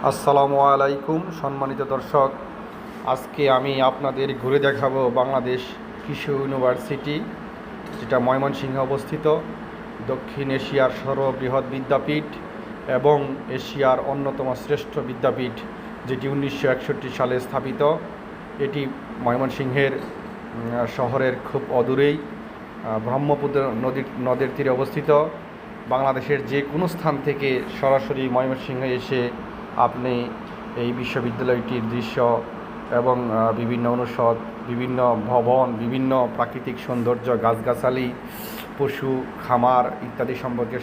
আসসালামু আলাইকুম সম্মানিত দর্শক, আজকে আমি আপনাদের ঘুরে দেখাবো বাংলাদেশ কৃষি ইউনিভার্সিটি, যেটা ময়মনসিংহে অবস্থিত। দক্ষিণ এশিয়ার সর্ববৃহৎ বিদ্যাপীঠ এবং এশিয়ার অন্যতম শ্রেষ্ঠ বিদ্যাপীঠ, যেটি 1961 সালে স্থাপিত। এটি ময়মনসিংহের শহরের খুব অদূরেই ব্রহ্মপুত্র নদের তীরে অবস্থিত। বাংলাদেশের যে কোনো স্থান থেকে সরাসরি ময়মনসিংহে এসে আপনি এই বিশ্ববিদ্যালয়টির দৃশ্য এবং বিভিন্ন অনুষদ, বিভিন্ন ভবন, বিভিন্ন প্রাকৃতিক সৌন্দর্য, গাছগাছালি, পশু খামার ইত্যাদি সম্পর্কে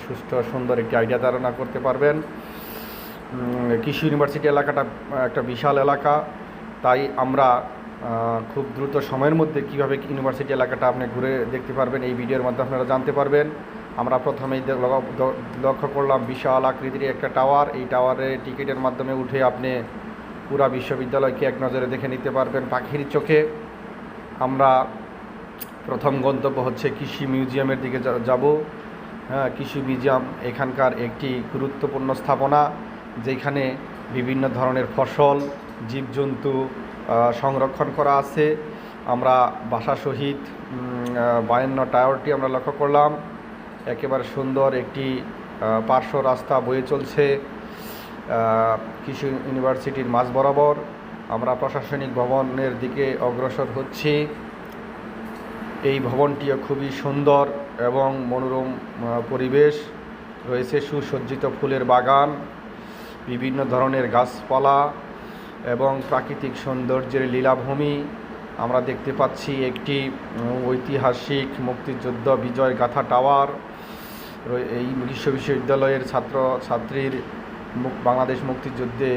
সুন্দর একটি আইডিয়া ধারণা করতে পারবেন। কৃষি ইউনিভার্সিটি এলাকাটা একটা বিশাল এলাকা, তাই আমরা খুব দ্রুত সময়ের মধ্যে কীভাবে ইউনিভার্সিটি এলাকাটা আপনি ঘুরে দেখতে পারবেন এই ভিডিওর মধ্যে আপনারা জানতে পারবেন। আমরা প্রথমেই লক্ষ্য করলাম বিশাল আকৃতির একটা টাওয়ার। এই টাওয়ারে টিকিটের মাধ্যমে উঠে আপনি পুরা বিশ্ববিদ্যালয়কে এক নজরে দেখে নিতে পারবেন পাখির চোখে। আমরা প্রথম গন্তব্য হচ্ছে কৃষি মিউজিয়ামের দিকে যাব। কৃষি মিউজিয়াম এখানকার একটি গুরুত্বপূর্ণ স্থাপনা, যেখানে বিভিন্ন ধরনের ফসল, জীবজন্তু সংরক্ষণ করা আছে। আমরা বাসা শহীদ 52 টাওয়ারটি আমরা লক্ষ্য করলাম। একেবারে সুন্দর একটি পার্শ্ব রাস্তা বয়ে চলছে কৃষি ইউনিভার্সিটির মাঝ বরাবর। আমরা প্রশাসনিক ভবনের দিকে অগ্রসর হচ্ছি। এই ভবনটিও খুবই সুন্দর এবং মনোরম পরিবেশ রয়েছে, সুসজ্জিত ফুলের বাগান, বিভিন্ন ধরনের গাছপালা এবং প্রাকৃতিক সৌন্দর্যের লীলাভূমি। আমরা দেখতে পাচ্ছি একটি ঐতিহাসিক মুক্তিযুদ্ধ বিজয় গাথা টাওয়ার। এই বিশ্ববিদ্যালয়ের ছাত্রছাত্রীর বাংলাদেশ মুক্তিযুদ্ধে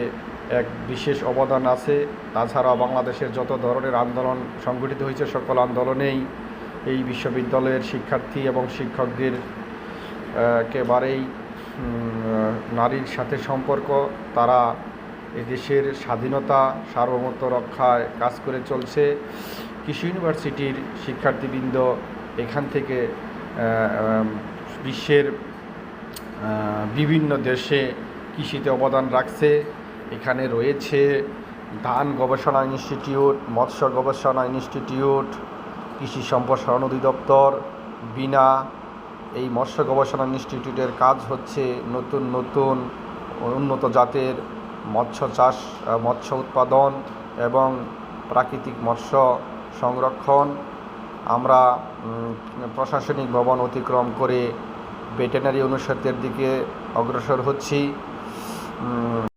এক বিশেষ অবদান আছে। তাছাড়া বাংলাদেশের যত ধরনের আন্দোলন সংগঠিত হয়েছে, সকল আন্দোলনেই এই বিশ্ববিদ্যালয়ের শিক্ষার্থী এবং শিক্ষকদের একেবারেই নারীর সাথে সম্পর্ক। তারা এদেশের স্বাধীনতা সার্বভৌমত্ব রক্ষায় কাজ করে চলছে। কৃষি ইউনিভার্সিটির শিক্ষার্থীবৃন্দ এখান থেকে বিশ্বের বিভিন্ন দেশে কৃষিতে অবদান রাখছে। এখানে রয়েছে ধান গবেষণা ইনস্টিটিউট, মৎস্য গবেষণা ইনস্টিটিউট, কৃষি সম্প্রসারণ অধিদপ্তর, বিনা। এই মৎস্য গবেষণা ইনস্টিটিউটের কাজ হচ্ছে নতুন নতুন উন্নত জাতের মৎস্য চাষ, মৎস্য উৎপাদন এবং প্রাকৃতিক মৎস্য সংরক্ষণ। আমরা প্রশাসনিক ভবন অতিক্রম করে ভেটেরিনারি অনুষদের দিকে অগ্রসর হচ্ছি।